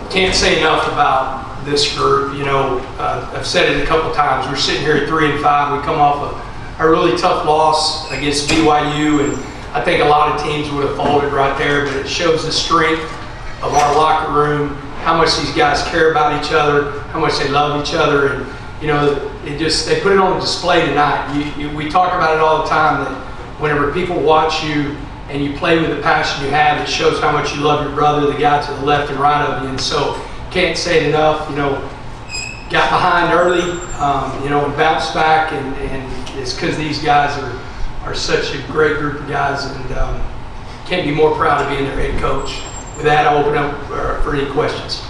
can't say enough about this group. I've said it a couple times. We're sitting here at 3-5. We come off a really tough loss against BYU, and I think a lot of teams would have folded right there, but it shows the strength of our locker room, how much these guys care about each other, how much they love each other, and they put it on display tonight. We talk about it all the time that whenever people watch you and you play with the passion you have, it shows how much you love your brother, the guy to the left and right of you. And so, can't say it enough. Got behind early, and bounced back, and it's because these guys are such a great group of guys, and can't be more proud of being their head coach. With that, I'll open up for any questions.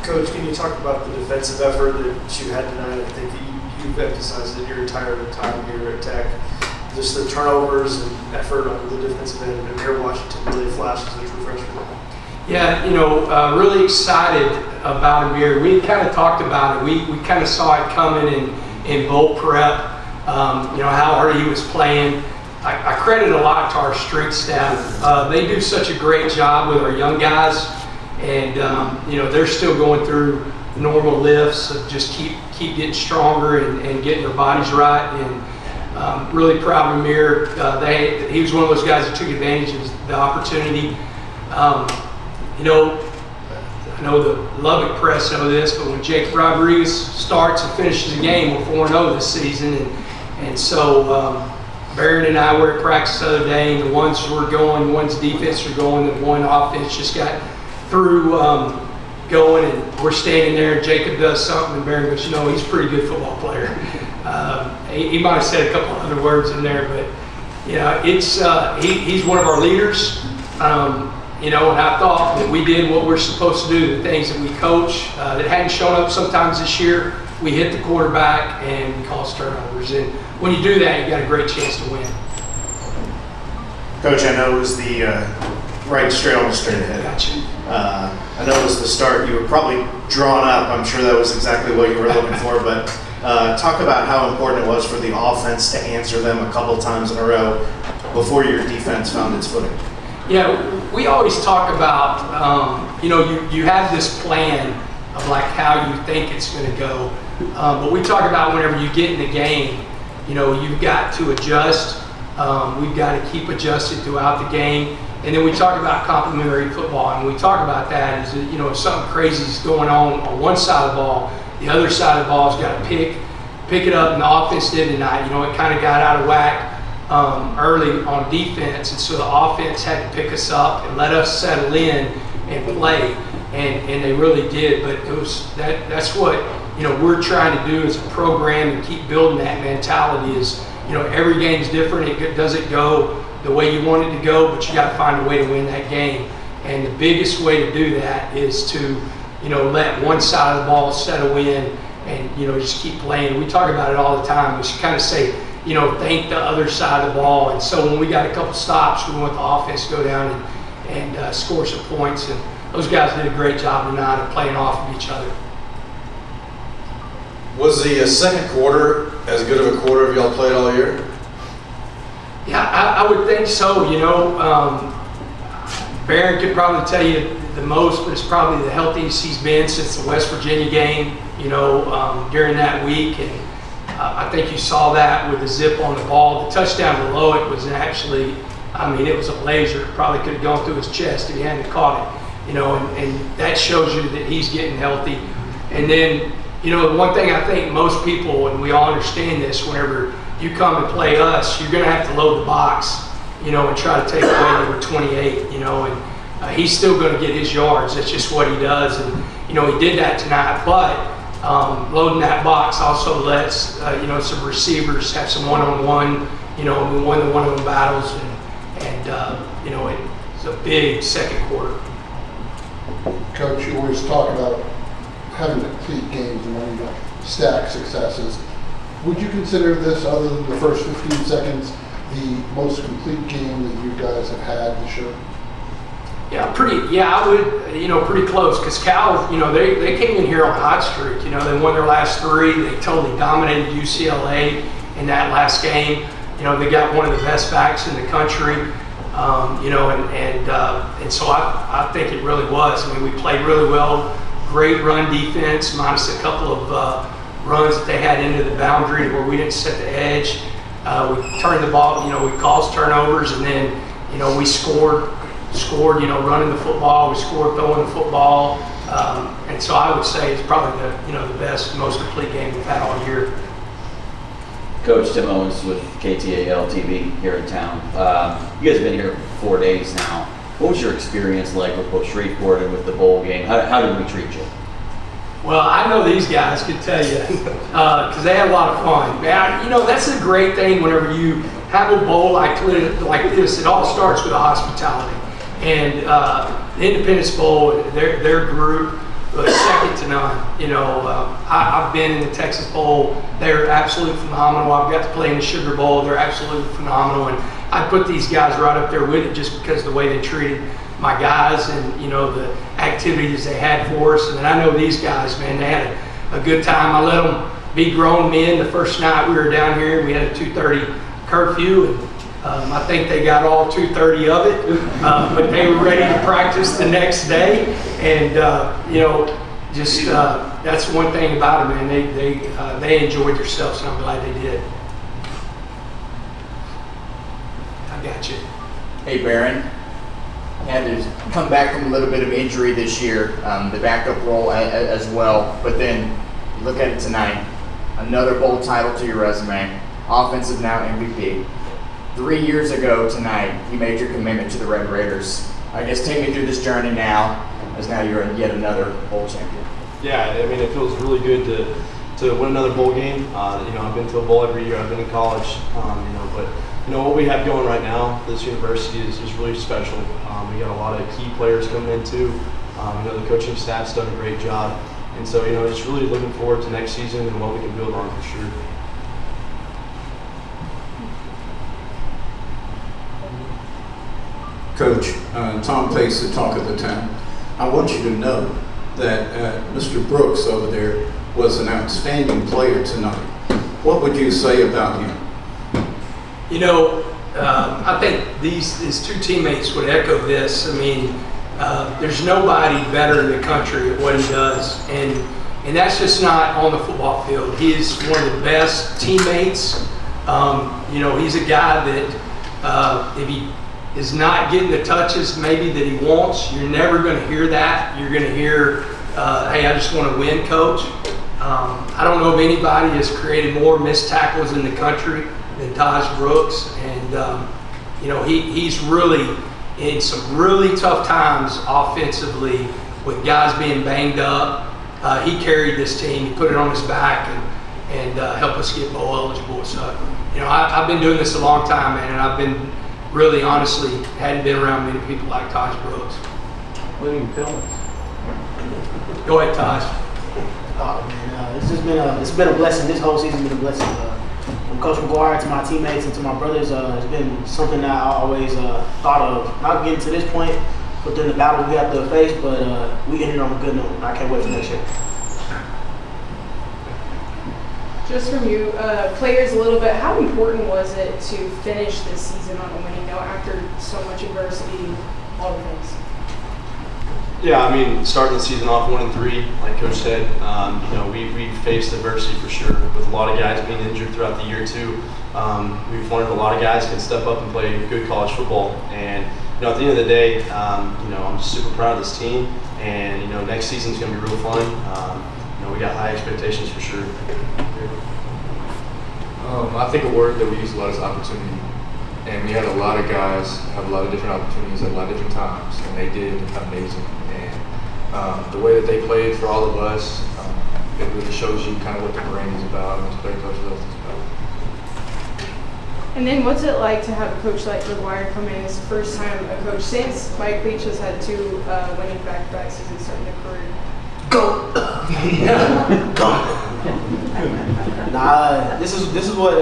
Coach, can you talk about the defensive effort that you had tonight? I think that you've emphasized it your entire time here at Tech. Just the turnovers and effort on the defensive end, and Amir Washington really flashed as a true freshman. Yeah, really excited about Amir. We kind of talked about it. We kind of saw it coming in bowl prep, how hard he was playing. I credit a lot to our strength staff. They do such a great job with our young guys, and they're still going through normal lifts of just keep getting stronger and getting their bodies right. And really proud of Amir. He was one of those guys that took advantage of the opportunity. I know the Lubbock press know this, but when Jacob Rodriguez starts and finishes a game, we're 4-0 this season, and so Barron and I were at practice the other day, and the ones were going, one's defense were going, and one offense just got through going, and we're standing there, and Jacob does something, and Barron goes, he's a pretty good football player. He might have said a couple other words in there, but he's one of our leaders. And I thought that we did what we're supposed to do, the things that we coach that hadn't shown up sometimes this year. We hit the quarterback and we caused turnovers. And when you do that, you got a great chance to win. Coach, I know it was the right straight ahead. Gotcha. I know it was the start. You were probably drawn up. I'm sure that was exactly what you were looking for. But talk about how important it was for the offense to answer them a couple times in a row before your defense found its footing. Yeah, we always talk about, you have this plan of like how you think it's going to go. But we talk about whenever you get in the game, you've got to adjust. We've got to keep adjusting throughout the game. And then we talk about complementary football. And when we talk about that is that, if something crazy is going on one side of the ball, the other side of the ball has got to pick it up. And the offense did tonight. It kind of got out of whack early on defense, and so the offense had to pick us up and let us settle in and play, and they really did. But it was that's what we're trying to do as a program, and keep building that mentality. Is every game's different. It doesn't go the way you want it to go, but you got to find a way to win that game. And the biggest way to do that is to let one side of the ball settle in, and just keep playing. We talk about it all the time. We should kind of say, thank the other side of the ball. And so when we got a couple stops, we want the offense to go down and score some points. And those guys did a great job tonight of playing off of each other. Was the second quarter as good of a quarter as y'all played all year? Yeah, I would think so. Barron could probably tell you the most, but it's probably the healthiest he's been since the West Virginia game, during that week. And I think you saw that with the zip on the ball. The touchdown below it was actually, it was a laser. It probably could have gone through his chest if he hadn't caught it, and that shows you that he's getting healthy. And then, the one thing I think most people, and we all understand this, whenever you come and play us, you're going to have to load the box, and try to take away number 28, and he's still going to get his yards. That's just what he does. And, he did that tonight, but loading that box also lets some receivers have some one-on-one. We won the one-on-one battles, and it's a big second quarter. Coach, you always talk about having complete games and when you got stack successes. Would you consider this, other than the first 15 seconds, the most complete game that you guys have had this year? Yeah, I would, pretty close, because Cal, they came in here on a hot streak. They won their last three. They totally dominated UCLA in that last game. They got one of the best backs in the country. And so I think it really was. I mean, we played really well, great run defense, minus a couple of runs that they had into the boundary where we didn't set the edge. We turned the ball, we caused turnovers, and then, we scored, running the football, we scored throwing the football. And so I would say it's probably the best, most complete game we've had all year. Coach Tim Owens with KTAL TV here in town. You guys have been here 4 days now. What was your experience like with both Shreveport and with the bowl game? How did we treat you? Well, I know these guys could tell you because they had a lot of fun. Man, that's the great thing whenever you have a bowl like this. It all starts with a hospitality. And the Independence Bowl, their group was second to none. I've been in the Texas Bowl. They're absolutely phenomenal. I've got to play in the Sugar Bowl. They're absolutely phenomenal. And I put these guys right up there with it just because of the way they treated my guys and, the activities they had for us. And then I know these guys, man, they had a good time. I let them be grown men. The first night we were down here, we had a 2:30 curfew. And I think they got all 2:30 of it, but they were ready to practice the next day. And, that's one thing about them, man. They enjoyed themselves, and I'm glad they did. I got you. Hey, Baron. Had to come back from a little bit of injury this year, the backup role as well. But then you look at it tonight, another bowl title to your resume, offensive now MVP. 3 years ago tonight, you made your commitment to the Red Raiders. I guess take me through this journey now, as now you're yet another bowl champion. Yeah, I mean, it feels really good to win another bowl game. I've been to a bowl every year. I've been in college, but what we have going right now, this university is really special. We got a lot of key players coming in too. The coaching staff's done a great job. And so, just really looking forward to next season and what we can build on for sure. Coach, Tom Pace, the talk of the town. I want you to know that Mr. Brooks over there was an outstanding player tonight. What would you say about him? I think his two teammates would echo this. I mean, there's nobody better in the country at what he does. And that's just not on the football field. He is one of the best teammates. He's a guy that if he is not getting the touches maybe that he wants, you're never going to hear that. You're going to hear, hey, I just want to win, coach. I don't know if anybody has created more missed tackles in the country than Taj Brooks. And, he's really in some really tough times offensively with guys being banged up. He carried this team. He put it on his back and helped us get bowl eligible. So, I've been doing this a long time, man, and I've been really, honestly, hadn't been around many people like Taj Brooks. What are you feeling? Go ahead, Taj. Oh man, it's been a blessing. This whole season has been a blessing. From Coach McGuire to my teammates and to my brothers, it's been something that I always thought of. Not getting to this point, but then the battle we have to face. But we ended on a good note. I can't wait for next year. Just from you, players a little bit, how important was it to finish this season on a winning note after so much adversity, all the things? Yeah, I mean, starting the season off 1-3, like Coach said, we faced adversity for sure with a lot of guys being injured throughout the year too. We've learned a lot of guys can step up and play good college football. And, at the end of the day, I'm just super proud of this team. And, next season's going to be real fun. We got high expectations for sure. I think a word that we used a lot is opportunity. And we had a lot of guys have a lot of different opportunities at a lot of different times, and they did amazing. And the way that they played for all of us, it really shows you kind of what the brain is about and what the player coach is about. And then what's it like to have a coach like McGuire come in? It's the first time a coach since Mike Leach has had 2 winning back-to-back seasons starting their career. Go. This is what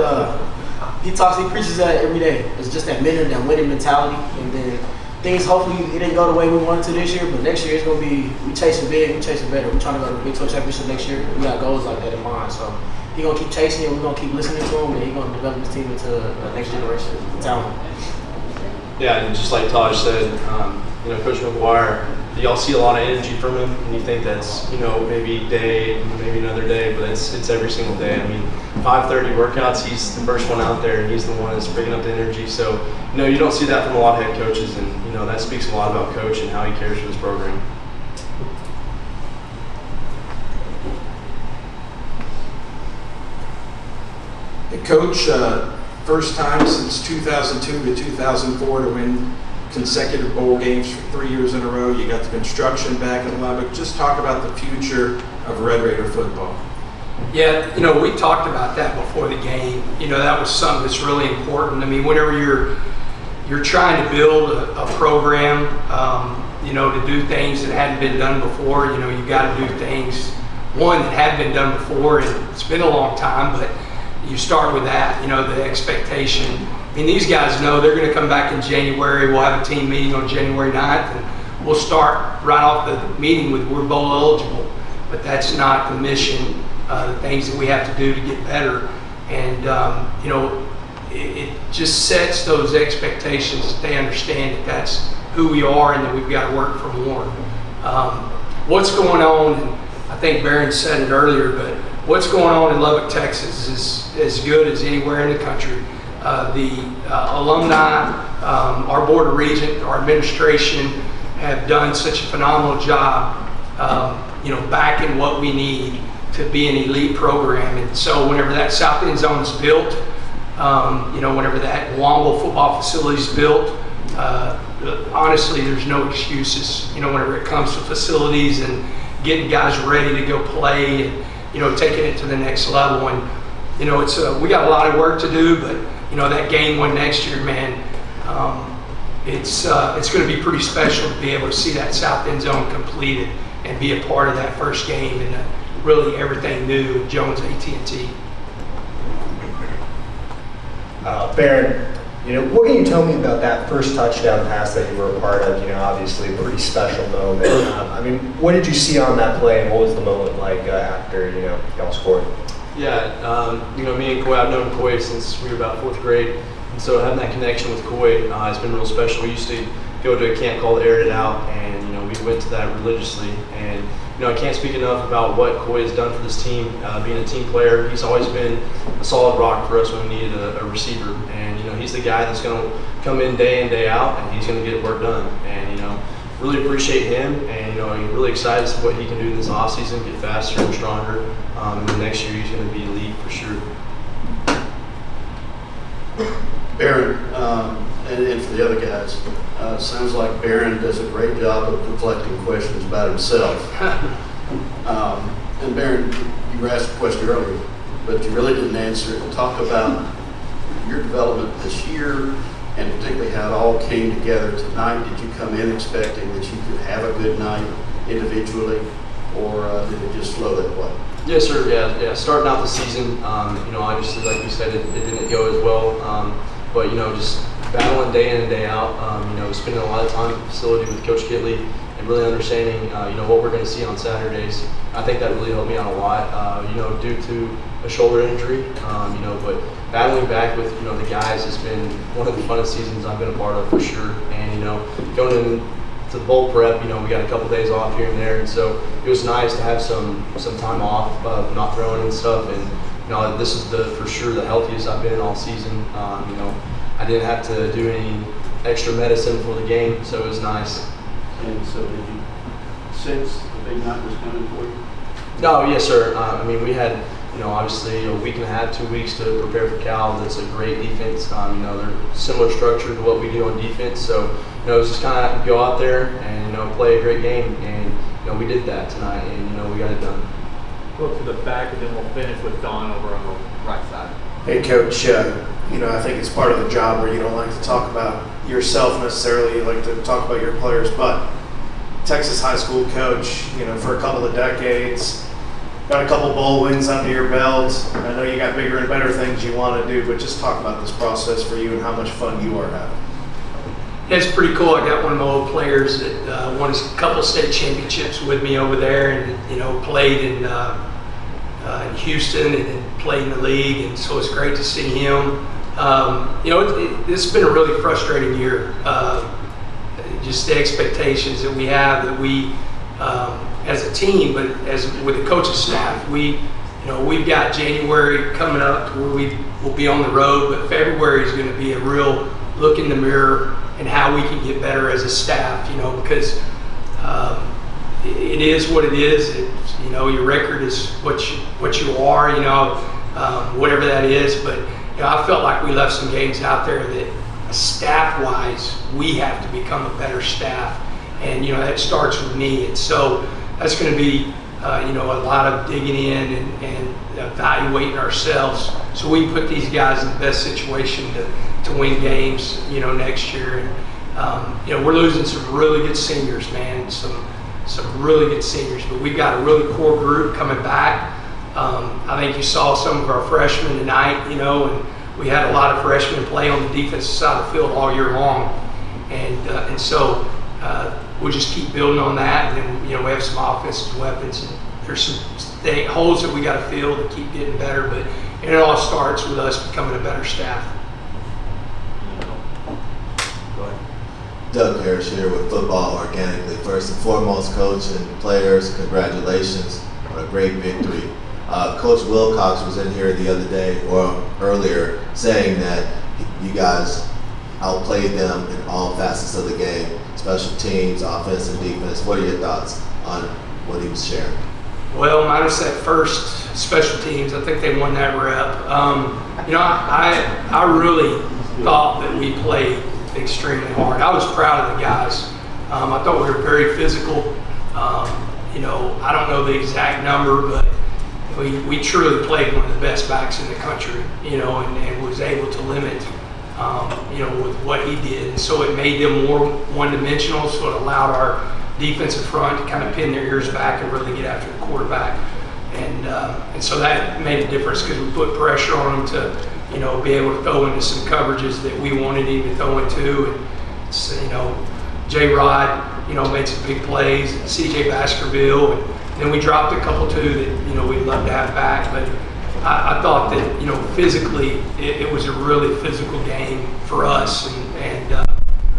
he preaches that every day. It's just that winning mentality, and then things hopefully it didn't go the way we wanted to this year, but next year it's gonna be we chasing big, we chasing better. We're trying to go to the Big 12 championship next year. We got goals like that in mind, so he's gonna keep chasing it. We're gonna keep listening to him, and he's gonna develop his team into the next generation of talent. Yeah, and just like Taj said, Coach McGuire, y'all see a lot of energy from him, and you think that's, maybe day, maybe another day, but it's every single day. I mean, 5:30 workouts, he's the first one out there, and he's the one that's bringing up the energy. So, you don't see that from a lot of head coaches, and, that speaks a lot about Coach and how he cares for this program. Hey, Coach, first time since 2002 to 2004 to win consecutive bowl games for 3 years in a row. You got the construction back in Lubbock. Just talk about the future of Red Raider football. Yeah, we talked about that before the game. That was something that's really important. I mean, whenever you're trying to build a program, to do things that hadn't been done before, you got to do things, one, that hadn't been done before, and it's been a long time, but you start with that, the expectation. I mean, these guys know they're going to come back in January. We'll have a team meeting on January 9th, and we'll start right off the meeting with we're bowl eligible. But that's not the mission, the things that we have to do to get better. And, it just sets those expectations that they understand that that's who we are and that we've got to work for more. What's going on, and I think Barron said it earlier, but what's going on in Lubbock, Texas is as good as anywhere in the country. The alumni, our Board of Regents, our administration have done such a phenomenal job, backing what we need to be an elite program. And so whenever that South End Zone is built, whenever that Womble football facility is built, honestly, there's no excuses, whenever it comes to facilities and getting guys ready to go play and, taking it to the next level. And, we got a lot of work to do, but, that game one next year, man, it's going to be pretty special to be able to see that South End Zone completed and be a part of that first game and really everything new at Jones AT&T. Barron, what can you tell me about that first touchdown pass that you were a part of? Obviously a pretty special moment. What did you see on that play, and what was the moment like after y'all scored? Yeah, me and Coy, I've known Coy since we were about 4th grade, and so having that connection with Coy has been real special. We used to go to a camp called Aired It Out, and we went to that religiously. And I can't speak enough about what Coy has done for this team. Being a team player, he's always been a solid rock for us when we needed a receiver. And he's the guy that's going to come in day out, and he's going to get work done. And really appreciate him, and I'm really excited to see what he can do this offseason, get faster and stronger. And then next year he's going to be elite for sure. Barron, and for the other guys, sounds like Barron does a great job of deflecting questions about himself. And Barron, you were asked a question earlier, but you really didn't answer it. Talk about your development this year, and particularly how it all came together tonight. Did you come in expecting that you could have a good night individually, or did it just flow that way? Yes, sir. Yeah. Starting out the season, obviously, like you said, it didn't go as well. But just battling day in and day out. Spending a lot of time at the facility with Coach Kitley and really understanding, what we're going to see on Saturdays. I think that really helped me out a lot. Due to a shoulder injury, but battling back with the guys has been one of the funnest seasons I've been a part of for sure. And going into the bowl prep, we got a couple days off here and there, and so it was nice to have some time off, not throwing and stuff. And this is for sure the healthiest I've been all season. I didn't have to do any extra medicine for the game, so it was nice. And so did you sense the big night was coming for you? No, yes, sir. We had, obviously a week and a half, 2 weeks to prepare for Cal. That's a great defense. They're similar structure to what we do on defense. So, it was just kind of go out there and, play a great game. And, we did that tonight, and, we got it done. Go to the back, and then we'll finish with Don over on the right side. Hey, Coach, I think it's part of the job where you don't like to talk about yourself necessarily. You like to talk about your players, but Texas high school coach, for a couple of decades, got a couple bowl wins under your belt. I know you got bigger and better things you want to do, but just talk about this process for you and how much fun you are having. Yeah, it's pretty cool. I got one of my old players that won a couple of state championships with me over there, and played in Houston and played in the league, and so it's great to see him. This has been a really frustrating year. Just the expectations that we have, that we, as a team, but as with the coaching staff, we've got January coming up where we will be on the road, but February is going to be a real look in the mirror and how we can get better as a staff. Because it is what it is. Your record is what you are. Whatever that is. But I felt like we left some games out there that, staff-wise, we have to become a better staff, and that starts with me. And so that's going to be a lot of digging in and evaluating ourselves, so we can put these guys in the best situation to win games next year. And we're losing some really good seniors, man, some really good seniors, but we've got a really core group coming back. I think you saw some of our freshmen tonight, and we had a lot of freshmen play on the defensive side of the field all year long. And so we'll just keep building on that. And then, we have some offensive weapons. And there's some holes that we got to fill to keep getting better. But it all starts with us becoming a better staff. Doug Harris here with Football Organically. First and foremost, Coach and players, congratulations on a great victory. Coach Wilcox was in here the other day or earlier saying that you guys outplayed them in all facets of the game, special teams, offense and defense. What are your thoughts on what he was sharing? Well, minus that first special teams, I think they won that rep. I really thought that we played extremely hard. I was proud of the guys. I thought we were very physical. I don't know the exact number, but we truly played one of the best backs in the country, and was able to limit, with what he did. And so it made them more one-dimensional, so it allowed our defensive front to kind of pin their ears back and really get after the quarterback. And so that made a difference because we put pressure on him to, be able to throw into some coverages that we wanted him to throw into. And, J-Rod, made some big plays, and C.J. Baskerville, and then we dropped a couple too that, we'd love to have back. But I thought that, physically, it was a really physical game for us, and I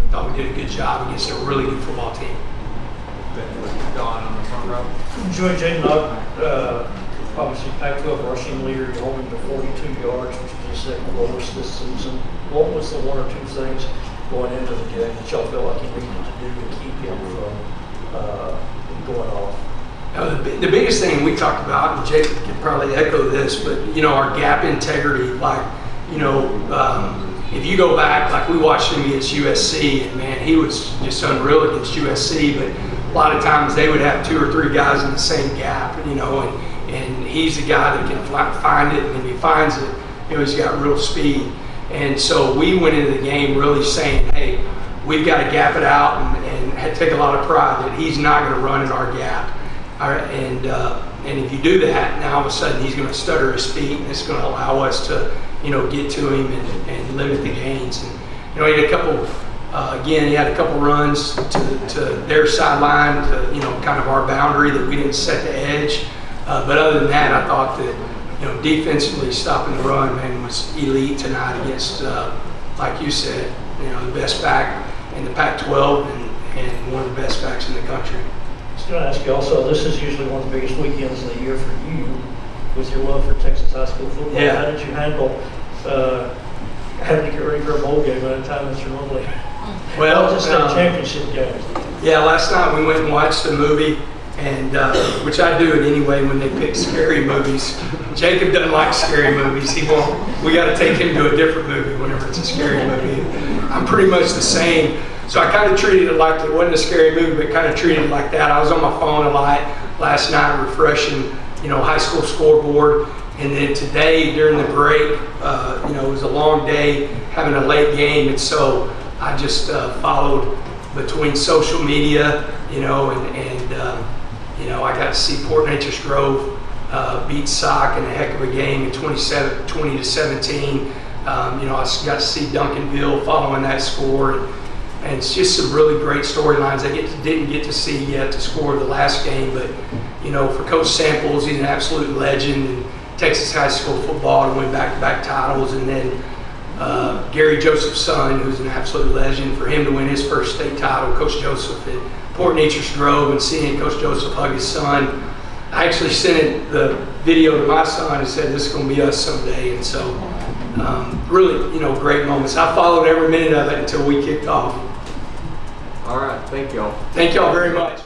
thought we did a good job against a really good football team. Don on the front row. Enjoyed Jay Nutt, obviously Pac-12 rushing leader, you hold him to 42 yards, which was his second lowest this season. What was the one or two things going into the game that y'all felt like you needed to do to keep him from going off? The biggest thing we talked about, and Jake can probably echo this, but our gap integrity, if you go back, like we watched him against USC, and man, he was just unreal against USC, but a lot of times they would have two or three guys in the same gap, and he's the guy that can find it, and if he finds it, he's got real speed. And so we went into the game really saying, hey, we've got to gap it out and take a lot of pride that he's not going to run in our gap. And if you do that, now all of a sudden he's going to stutter his feet, and it's going to allow us to, get to him and limit the gains. And he had a couple. He had a couple runs to their sideline, to kind of our boundary that we didn't set the edge. But other than that, I thought that defensively stopping the run, man, was elite tonight against, like you said, the best back in the Pac-12 and one of the best backs in the country. I was going to ask you also, this is usually one of the biggest weekends of the year for you with your love for Texas high school football. Yeah. How did you handle having to get ready for a bowl game at a time that you're normally just in championship games? Yeah, last night we went and watched a movie, and which I do it anyway when they pick scary movies. Jacob doesn't like scary movies. He won't. We got to take him to a different movie whenever it's a scary movie. I'm pretty much the same. So I kind of treated it like it wasn't a scary movie, but kind of treated it like that. I was on my phone a lot last night refreshing, high school scoreboard. And then today during the break, it was a long day having a late game. And so I just followed between social media, I got to see Port Neches Grove beat Sock in a heck of a game in 20-17. I got to see Duncanville following that score. And it's just some really great storylines I didn't get to see yet to score the last game. But, for Coach Samples, he's an absolute legend in Texas high school football to win back-to-back titles. And then, Gary Joseph's son, who's an absolute legend, for him to win his first state title, Coach Joseph at Port Neches Grove, and seeing Coach Joseph hug his son. I actually sent the video to my son and said, this is going to be us someday. And so really, great moments. I followed every minute of it until we kicked off. All right, thank y'all. Thank y'all very much.